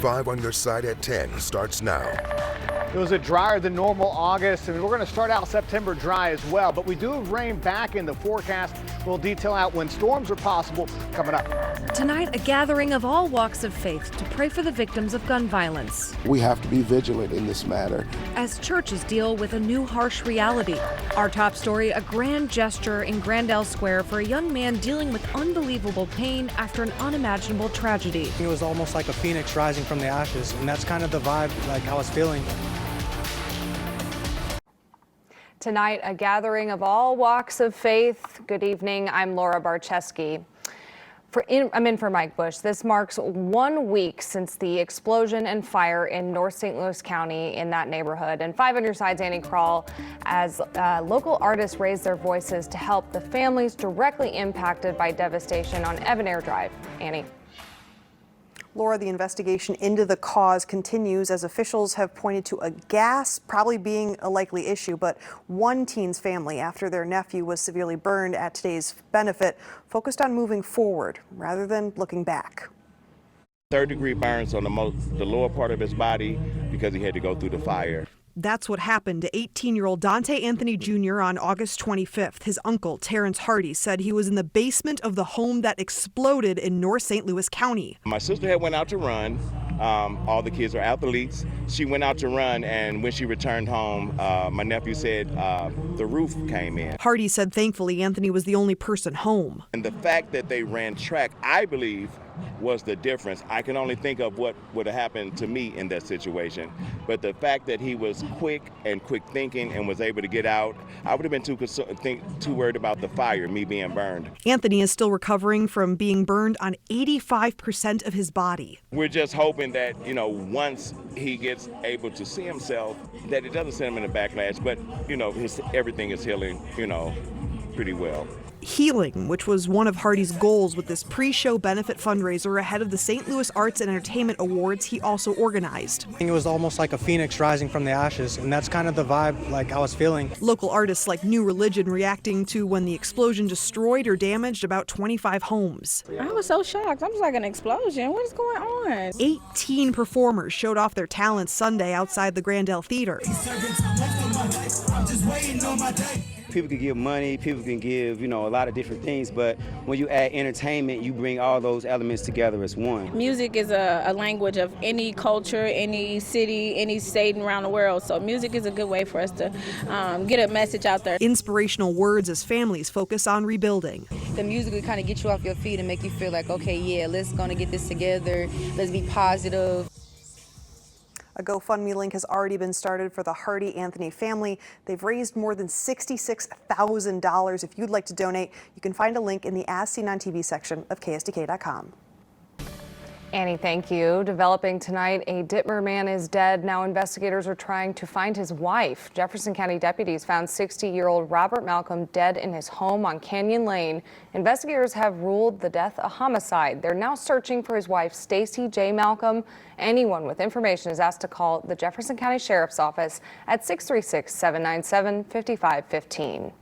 5 on your side at 10 starts now. It was a drier than normal August, and we're going to start out September dry as well. But we do have rain back in the forecast. We'll detail out when storms are possible coming up. Tonight, a gathering of all walks of faith to pray for the victims of gun violence. We have to be vigilant in this matter as churches deal with a new harsh reality. Our top story, a grand gesture in Grandel Square for a young man dealing with unbelievable pain after an unimaginable tragedy. It was almost like a phoenix rising from the ashes, and that's kind of the vibe like I was feeling. Tonight, a gathering of all walks of faith. Good evening, I'm Laura Barcheski. I'm in for Mike Bush. This marks 1 week since the explosion and fire in North St. Louis County in that neighborhood. And 5 on your side's Annie Krall, as local artists raise their voices to help the families directly impacted by devastation on Evan Air Drive. Annie. Laura, the investigation into the cause continues as officials have pointed to a gas probably being a likely issue. But one teen's family, after their nephew was severely burned at today's benefit, focused on moving forward rather than looking back. Third-degree burns on the lower part of his body because he had to go through the fire. That's what happened to 18-year-old Dante Anthony Jr. on August 25th. His uncle, Terrence Hardy, said he was in the basement of the home that exploded in North St. Louis County. My sister had went out to run. All the kids are athletes. She went out to run, and when she returned home, my nephew said the roof came in. Hardy said thankfully Anthony was the only person home. And the fact that they ran track, I believe, was the difference. I can only think of what would have happened to me in that situation. But the fact that he was quick thinking and was able to get out, I would have been too worried about the fire, me being burned. Anthony is still recovering from being burned on 85% of his body. We're just hoping that, once he gets able to see himself, that it doesn't send him in a backlash, but, everything is healing, pretty well. Healing, which was one of Hardy's goals with this pre-show benefit fundraiser ahead of the St. Louis Arts and Entertainment Awards he also organized. It was almost like a phoenix rising from the ashes, and that's kind of the vibe like I was feeling. Local artists like New Religion reacting to when the explosion destroyed or damaged about 25 homes. I was so shocked. I was like, an explosion? What is going on? 18 performers showed off their talents Sunday outside the Grandel Theater. People can give money, people can give, a lot of different things, but when you add entertainment, you bring all those elements together as one. Music is a language of any culture, any city, any state around the world, so music is a good way for us to get a message out there. Inspirational words as families focus on rebuilding. The music will kind of get you off your feet and make you feel like, okay, yeah, let's gonna get this together, let's be positive. A GoFundMe link has already been started for the Hardy Anthony family. They've raised more than $66,000. If you'd like to donate, you can find a link in the As Seen on TV section of KSDK.com. Annie, thank you. Developing tonight, a Dittmer man is dead. Now investigators are trying to find his wife. Jefferson County deputies found 60-year-old Robert Malcolm dead in his home on Canyon Lane. Investigators have ruled the death a homicide. They're now searching for his wife, Stacy J. Malcolm. Anyone with information is asked to call the Jefferson County Sheriff's Office at 636-797-5515.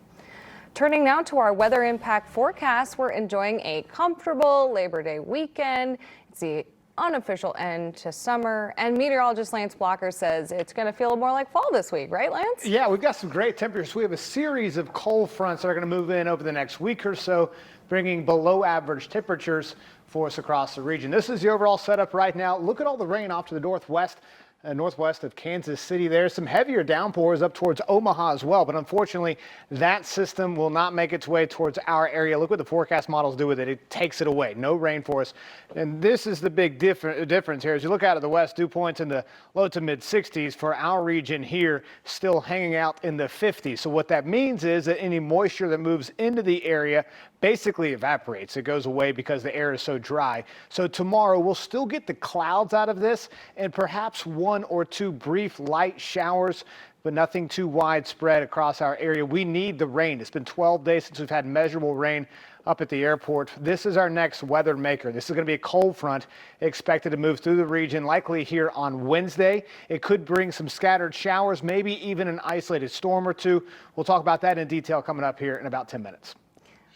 Turning now to our weather impact forecast, we're enjoying a comfortable Labor Day weekend. It's the unofficial end to summer, and meteorologist Lance Blocker says it's going to feel more like fall this week, right, Lance? Yeah, we've got some great temperatures. We have a series of cold fronts that are going to move in over the next week or so, bringing below average temperatures for us across the region. This is the overall setup right now. Look at all the rain off to the northwest of Kansas City. There's some heavier downpours up towards Omaha as well, but unfortunately that system will not make its way towards our area. Look what the forecast models do with it. It takes it away. No rain for us. And this is the big difference here. As you look out of the west, dew points in the low to mid 60s for our region here, still hanging out in the 50s. So what that means is that any moisture that moves into the area basically evaporates. It goes away because the air is so dry. So tomorrow we'll still get the clouds out of this and perhaps one or two brief light showers, but nothing too widespread across our area. We need the rain. It's been 12 days since we've had measurable rain up at the airport. This is our next weather maker. This is going to be a cold front expected to move through the region, likely here on Wednesday. It could bring some scattered showers, maybe even an isolated storm or two. We'll talk about that in detail coming up here in about 10 minutes.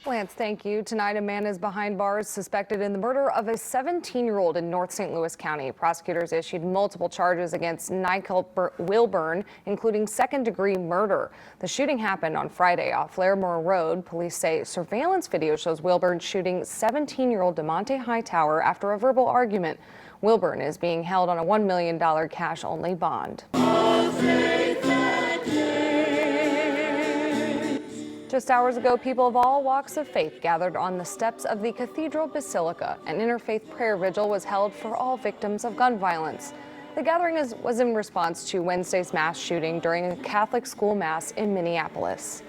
Lance, thank you. Tonight, a man is behind bars suspected in the murder of a 17-year-old in North St. Louis County. Prosecutors issued multiple charges against Michael Wilburn, including second-degree murder. The shooting happened on Friday off Larimore Road. Police say surveillance video shows Wilburn shooting 17-year-old DeMonte Hightower after a verbal argument. Wilburn is being held on a $1 million cash-only bond. Just hours ago, people of all walks of faith gathered on the steps of the Cathedral Basilica. An interfaith prayer vigil was held for all victims of gun violence. The gathering was in response to Wednesday's mass shooting during a Catholic school mass in Minneapolis.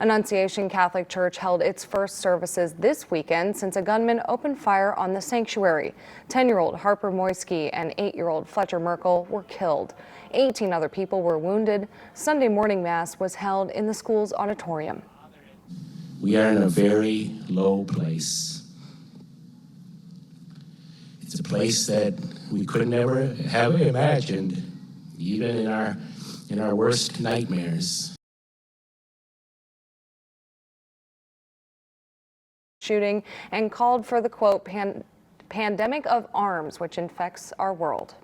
Annunciation Catholic Church held its first services this weekend since a gunman opened fire on the sanctuary. 10-year-old Harper Moisky and 8-year-old Fletcher Merkel were killed. 18 other people were wounded. Sunday morning mass was held in the school's auditorium. We are in a very low place. It's a place that we could never have imagined, even in our worst nightmares. Shooting and called for the, quote, pandemic of arms, which infects our world.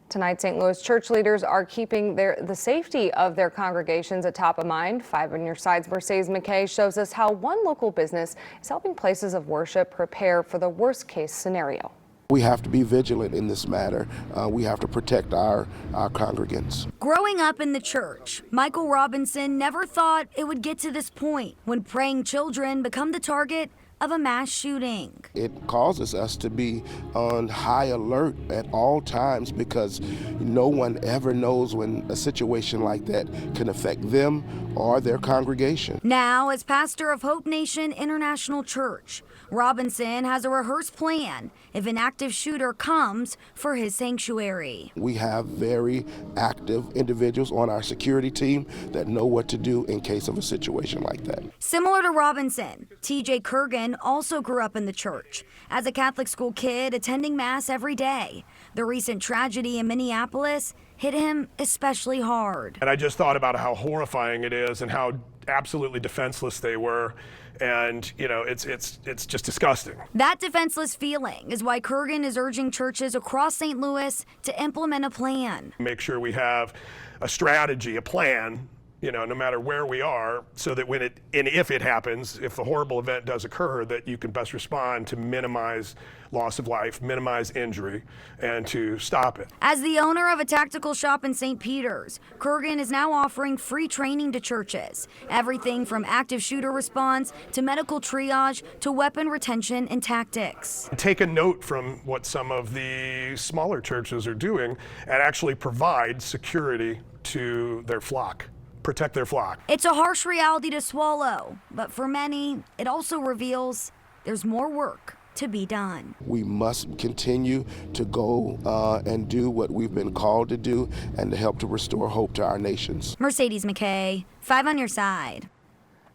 Tonight, St. Louis church leaders are keeping the safety of their congregations at top of mind. 5 on Your Side's Mercedes McKay shows us how one local business is helping places of worship prepare for the worst case scenario. We have to be vigilant in this matter. We have to protect our congregants. Growing up in the church, Michael Robinson never thought it would get to this point when praying children become the target of a mass shooting. It causes us to be on high alert at all times because no one ever knows when a situation like that can affect them or their congregation. Now, as pastor of Hope Nation International Church, Robinson has a rehearsed plan if an active shooter comes for his sanctuary. We have very active individuals on our security team that know what to do in case of a situation like that. Similar to Robinson, TJ Kurgan also grew up in the church as a Catholic school kid attending Mass every day. The recent tragedy in Minneapolis hit him especially hard. And I just thought about how horrifying it is and how absolutely defenseless they were. And, you know, it's just disgusting. That defenseless feeling is why Kurgan is urging churches across St. Louis to implement a plan. Make sure we have a strategy, a plan, you know, no matter where we are, so that when if it happens, if the horrible event does occur, that you can best respond to minimize loss of life, minimize injury, and to stop it. As the owner of a tactical shop in St. Peters, Kurgan is now offering free training to churches. Everything from active shooter response to medical triage to weapon retention and tactics. Take a note from what some of the smaller churches are doing and actually provide security to their flock. Protect their flock. It's a harsh reality to swallow, but for many, it also reveals there's more work to be done. We must continue to go and do what we've been called to do and to help to restore hope to our nations. Mercedes McKay, 5 on Your Side.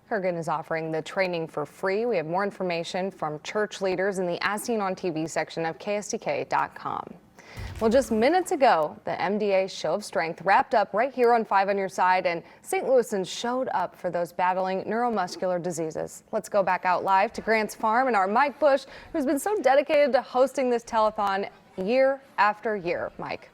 Kurgan is offering the training for free. We have more information from church leaders in the As Seen on TV section of KSDK.com. Well, just minutes ago, the MDA Show of Strength wrapped up right here on 5 on Your Side, and St. Louisans showed up for those battling neuromuscular diseases. Let's go back out live to Grants Farm and our Mike Bush, who's been so dedicated to hosting this telethon year after year. Mike.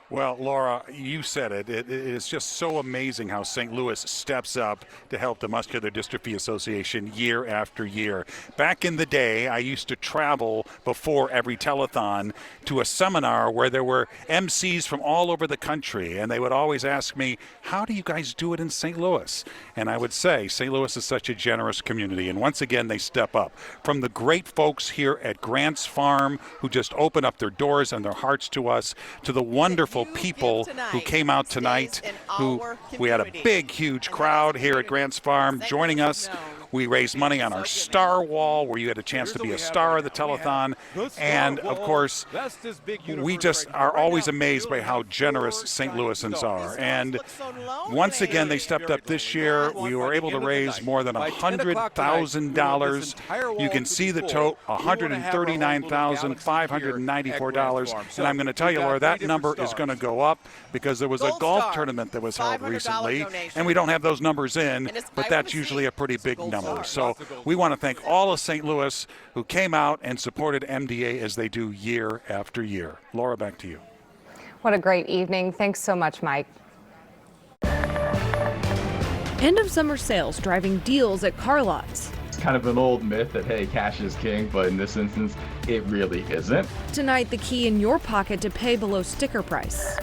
Well, Laura, you said it. It is just so amazing how St. Louis steps up to help the Muscular Dystrophy Association year after year. Back in the day, I used to travel before every telethon to a seminar where there were MCs from all over the country, and they would always ask me, how do you guys do it in St. Louis? And I would say, St. Louis is such a generous community, and once again, they step up. From the great folks here at Grants Farm, who just open up their doors and their hearts to us, to the wonderful people who came out tonight, we had a big, huge crowd here at Grants Farm joining us. We raised money on our Star Wall, where you had a chance to be a star of the telethon. And, of course, we just are always amazed by how generous St. Louisans are. And once again, they stepped up this year. We were able to raise more than $100,000. You can see the tote, $139,594. And I'm going to tell you, Laura, that number is going to go up because there was a golf tournament that was held recently, and we don't have those numbers in, but that's usually a pretty big number. So we want to thank all of St. Louis who came out and supported MDA as they do year after year. Laura, back to you. What a great evening. Thanks so much, Mike. End of summer sales driving deals at car lots. It's kind of an old myth that, hey, cash is king, but in this instance, it really isn't. Tonight, the key in your pocket to pay below sticker price.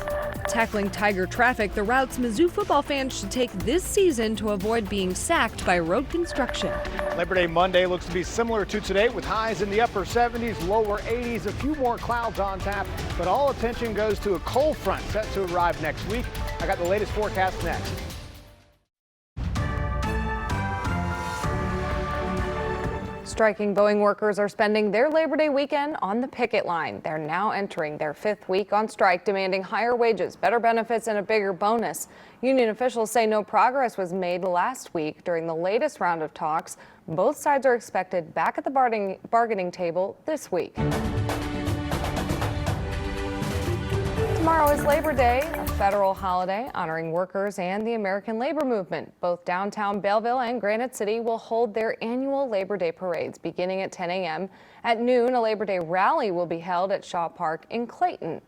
Tackling Tiger traffic, the routes Mizzou football fans should take this season to avoid being sacked by road construction. Labor Day Monday looks to be similar to today with highs in the upper 70s, lower 80s, a few more clouds on tap, but all attention goes to a cold front set to arrive next week. I got the latest forecast next. Striking Boeing workers are spending their Labor Day weekend on the picket line. They're now entering their 5th week on strike, demanding higher wages, better benefits, and a bigger bonus. Union officials say no progress was made last week during the latest round of talks. Both sides are expected back at the bargaining table this week. Tomorrow is Labor Day, a federal holiday honoring workers and the American labor movement. Both downtown Belleville and Granite City will hold their annual Labor Day parades beginning at 10 a.m. At noon, a Labor Day rally will be held at Shaw Park in Clayton.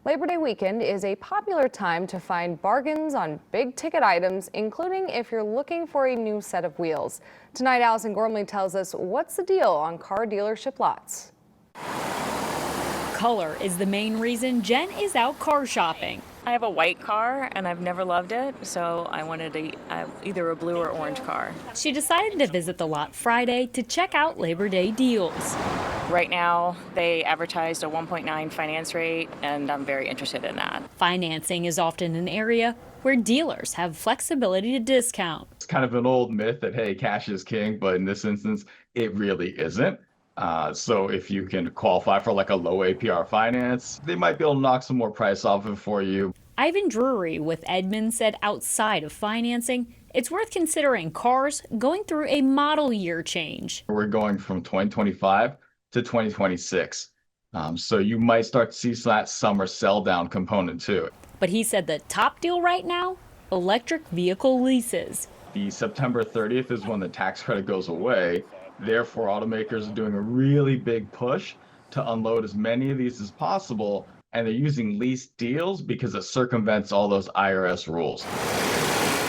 Labor Day weekend is a popular time to find bargains on big ticket items, including if you're looking for a new set of wheels. Tonight, Allison Gormley tells us what's the deal on car dealership lots. Color is the main reason Jen is out car shopping. I have a white car and I've never loved it, so I wanted either a blue or orange car. She decided to visit the lot Friday to check out Labor Day deals. Right now, they advertised a 1.9 finance rate, and I'm very interested in that. Financing is often an area where dealers have flexibility to discount. It's kind of an old myth that, hey, cash is king, but in this instance, it really isn't. So if you can qualify for like a low APR finance, they might be able to knock some more price off it for you. Ivan Drury with Edmund said outside of financing, it's worth considering cars going through a model year change. We're going from 2025 to 2026. So you might start to see that summer sell down component to it. But he said the top deal right now, electric vehicle leases. The September 30th is when the tax credit goes away. Therefore, automakers are doing a really big push to unload as many of these as possible, and they're using lease deals because it circumvents all those IRS rules.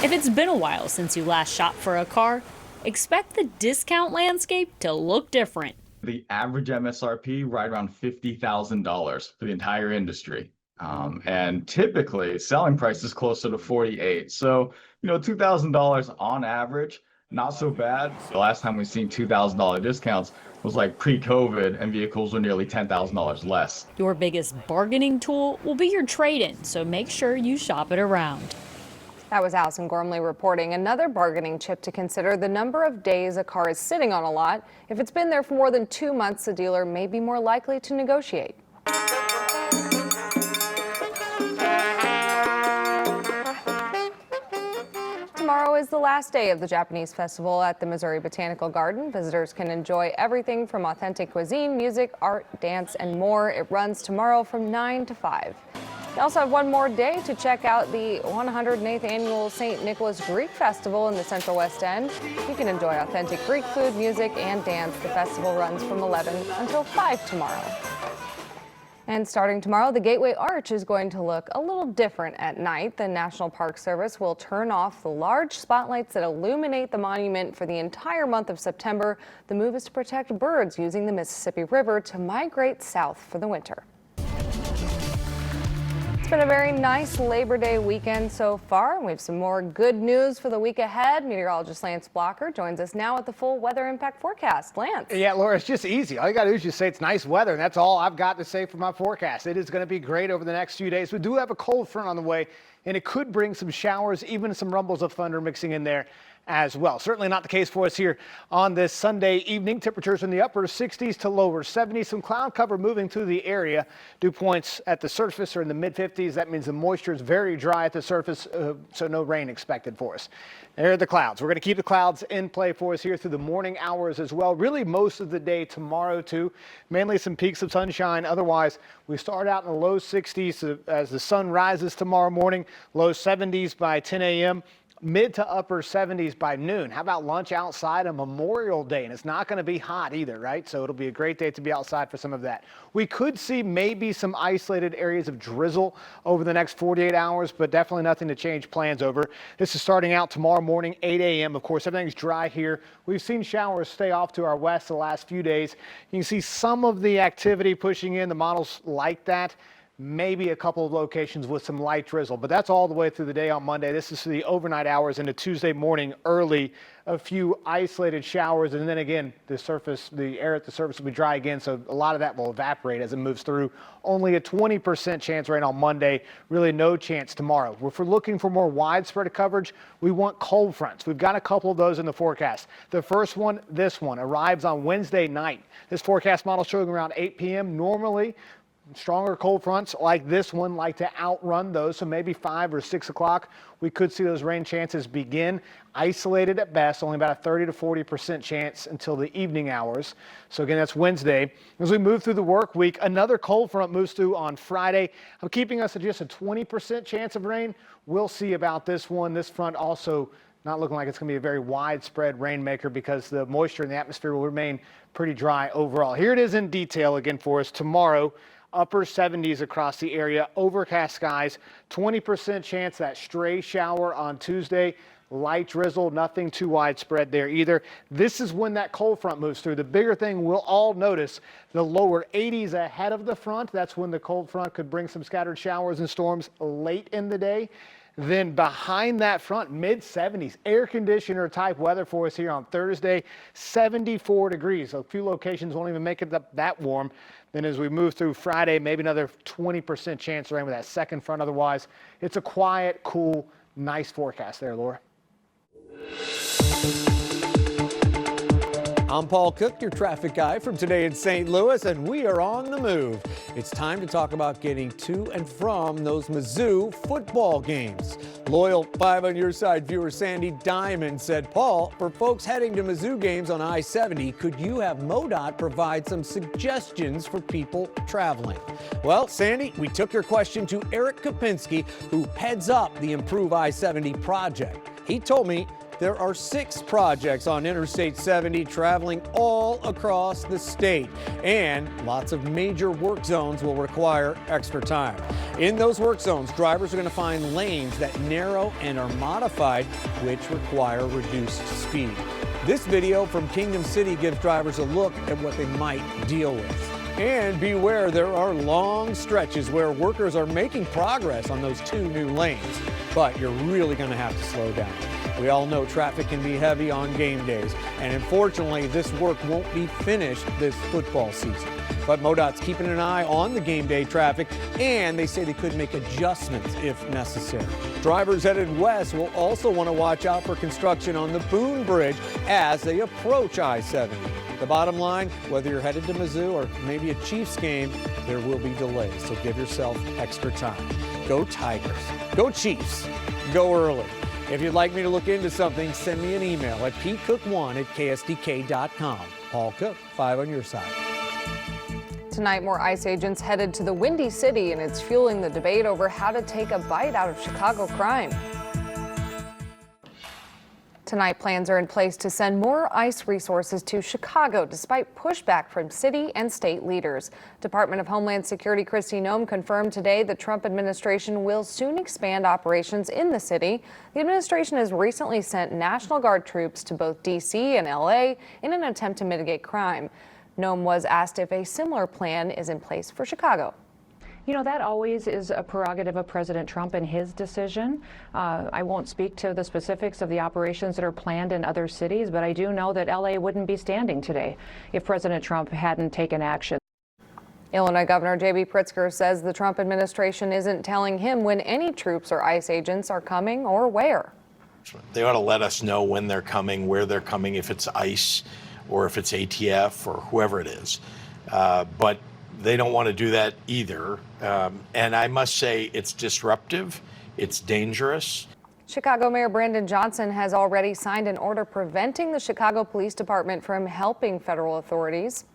If it's been a while since you last shopped for a car, expect the discount landscape to look different. The average MSRP right around $50,000 for the entire industry. And typically, selling price is closer to $48,000. So, $2,000 on average. Not so bad. The last time we've seen $2,000 discounts was like pre-COVID, and vehicles were nearly $10,000 less. Your biggest bargaining tool will be your trade-in, so make sure you shop it around. That was Allison Gormley reporting. Another bargaining chip to consider: the number of days a car is sitting on a lot. If it's been there for more than 2 months, the dealer may be more likely to negotiate. Tomorrow is the last day of the Japanese festival at the Missouri Botanical Garden. Visitors can enjoy everything from authentic cuisine, music, art, dance, and more. It runs tomorrow from 9 to 5. You also have one more day to check out the 108th annual St. Nicholas Greek Festival in the Central West End. You can enjoy authentic Greek food, music, and dance. The festival runs from 11 until 5 tomorrow. And starting tomorrow, the Gateway Arch is going to look a little different at night. The National Park Service will turn off the large spotlights that illuminate the monument for the entire month of September. The move is to protect birds using the Mississippi River to migrate south for the winter. It's been a very nice Labor Day weekend so far. We have some more good news for the week ahead. Meteorologist Lance Blocker joins us now with the full weather impact forecast. Lance. Yeah, Laura, it's just easy. All you got to do is just say it's nice weather, and that's all I've got to say for my forecast. It is going to be great over the next few days. We do have a cold front on the way. and it could bring some showers, even some rumbles of thunder mixing in there as well. Certainly not the case for us here on this Sunday evening. Temperatures in the upper 60s to lower 70s. Some cloud cover moving through the area. Dew points at the surface are in the mid 50s. That means the moisture is very dry at the surface, so no rain expected for us. There are the clouds. We're going to keep the clouds in play for us here through the morning hours as well. Really most of the day tomorrow too. Mainly some peaks of sunshine. Otherwise, we start out in the low 60s as the sun rises tomorrow morning. Low 70s by 10 a.m. Mid to upper 70s by noon. How about lunch outside on Memorial Day? And it's not going to be hot either, right? So it'll be a great day to be outside for some of that. We could see maybe some isolated areas of drizzle over the next 48 hours, but definitely nothing to change plans over. This is starting out tomorrow morning, 8 a.m. Of course, everything's dry here. We've seen showers stay off to our west the last few days. You can see some of the activity pushing in. The models like that. Maybe a couple of locations with some light drizzle, but that's all the way through the day on Monday. This is the overnight hours into Tuesday morning early. A few isolated showers, and then again, the air at the surface will be dry again, so a lot of that will evaporate as it moves through. Only a 20% chance rain on Monday, really no chance tomorrow. If we're looking for more widespread coverage, we want cold fronts. We've got a couple of those in the forecast. The first one, this one, arrives on Wednesday night. This forecast model showing around 8 p.m. Normally, stronger cold fronts like this one like to outrun those, so maybe 5 or 6 o'clock we could see those rain chances begin. Isolated at best, only about a 30 to 40% chance until the evening hours. So again, that's Wednesday. As we move through the work week, another cold front moves through on Friday. I'm keeping us at just a 20% chance of rain. We'll see about this one. This front also not looking like it's going to be a very widespread rainmaker because the moisture in the atmosphere will remain pretty dry overall. Here it is in detail again for us tomorrow. Upper 70s across the area, overcast skies, 20% chance that stray shower on Tuesday, light drizzle, nothing too widespread there either. This is when that cold front moves through. The bigger thing we'll all notice, the lower 80s ahead of the front. That's when the cold front could bring some scattered showers and storms late in the day. Then behind that front, mid 70s, air conditioner type weather for us here on Thursday, 74 degrees. A few locations won't even make it that warm. Then as we move through Friday, maybe another 20% chance of rain with that second front. Otherwise, it's a quiet, cool, nice forecast there, Laura. I'm Paul Cook, your traffic guy from Today in St. Louis, and we are on the move. It's time to talk about getting to and from those Mizzou football games. Loyal 5 on Your Side viewer Sandy Diamond said, Paul, for folks heading to Mizzou games on I-70, could you have MoDOT provide some suggestions for people traveling? Well, Sandy, we took your question to Eric Kopinski, who heads up the Improve I-70 project. He told me there are 6 projects on Interstate 70 traveling all across the state, and lots of major work zones will require extra time. In those work zones, drivers are going to find lanes that narrow and are modified, which require reduced speed. This video from Kingdom City gives drivers a look at what they might deal with. And beware, there are long stretches where workers are making progress on those 2 new lanes, but you're really going to have to slow down. We all know traffic can be heavy on game days, and unfortunately, this work won't be finished this football season. But MoDOT's keeping an eye on the game day traffic, and they say they could make adjustments if necessary. Drivers headed west will also want to watch out for construction on the Boone Bridge as they approach I-70. The bottom line, whether you're headed to Mizzou or maybe a Chiefs game, there will be delays, so give yourself extra time. Go Tigers. Go Chiefs. Go early. If you'd like me to look into something, send me an email at pcook1@ksdk.com. Paul Cook, 5 on Your Side. Tonight, more ICE agents headed to the Windy City, and it's fueling the debate over how to take a bite out of Chicago crime. Tonight, plans are in place to send more ICE resources to Chicago, despite pushback from city and state leaders. Department of Homeland Security Kristi Noem confirmed today the Trump administration will soon expand operations in the city. The administration has recently sent National Guard troops to both D.C. and L.A. in an attempt to mitigate crime. Noem was asked if a similar plan is in place for Chicago. You know, that always is a prerogative of President Trump and his decision. I won't speak to the specifics of the operations that are planned in other cities, but I do know that LA wouldn't be standing today if President Trump hadn't taken action. Illinois Governor J.B. Pritzker says the Trump administration isn't telling him when any troops or ICE agents are coming or where. They ought to let us know when they're coming, where they're coming, if it's ICE or if it's ATF or whoever it is. But they don't want to do that either. And I must say it's disruptive, it's dangerous. Chicago Mayor Brandon Johnson has already signed an order preventing the Chicago Police Department from helping federal authorities.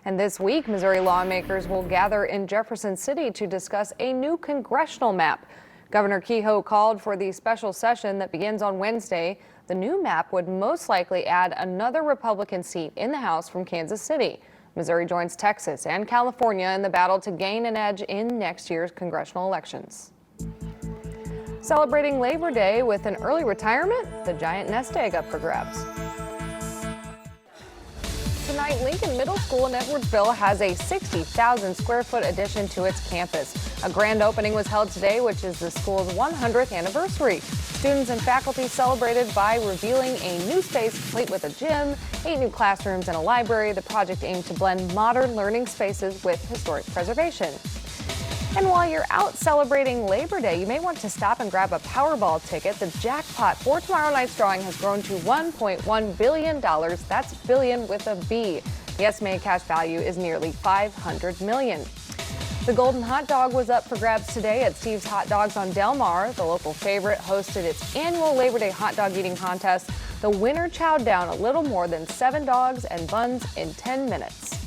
And this week, Missouri lawmakers will gather in Jefferson City to discuss a new congressional map. Governor Kehoe called for the special session that begins on Wednesday. The new map would most likely add another Republican seat in the House from Kansas City. Missouri joins Texas and California in the battle to gain an edge in next year's congressional elections. Celebrating Labor Day with an early retirement, the giant nest egg up for grabs. Tonight, Lincoln Middle School in Edwardsville has a 60,000 square foot addition to its campus. A grand opening was held today, which is the school's 100th anniversary. Students and faculty celebrated by revealing a new space complete with a gym, 8 new classrooms, and a library. The project aimed to blend modern learning spaces with historic preservation. And while you're out celebrating Labor Day, you may want to stop and grab a Powerball ticket. The jackpot for tomorrow night's drawing has grown to $1.1 billion. That's billion with a B. The estimated cash value is nearly $500 million. The Golden Hot Dog was up for grabs today at Steve's Hot Dogs on Del Mar. The local favorite hosted its annual Labor Day hot dog eating contest. The winner chowed down a little more than 7 dogs and buns in 10 minutes.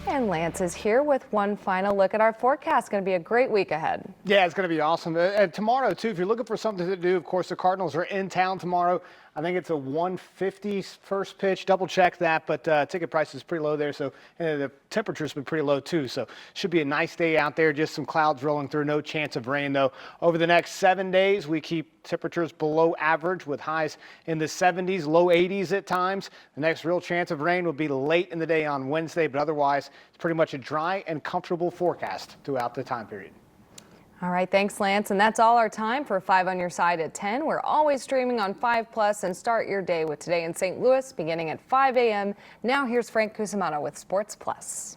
And Lance is here with one final look at our forecast. Going to be a great week ahead. Yeah, it's going to be awesome. And tomorrow, too, if you're looking for something to do, of course, the Cardinals are in town tomorrow. I think it's a 150 first pitch. Double check that, but ticket price is pretty low there. So the temperature's been pretty low, too. So should be a nice day out there. Just some clouds rolling through. No chance of rain, though. Over the next 7 days, we keep temperatures below average with highs in the 70s, low 80s at times. The next real chance of rain will be late in the day on Wednesday, but otherwise it's pretty much a dry and comfortable forecast throughout the time period. All right, thanks, Lance. And that's all our time for 5 on Your Side at 10. We're always streaming on 5+, and start your day with Today in St. Louis beginning at 5 a.m. Now here's Frank Cusimano with Sports Plus.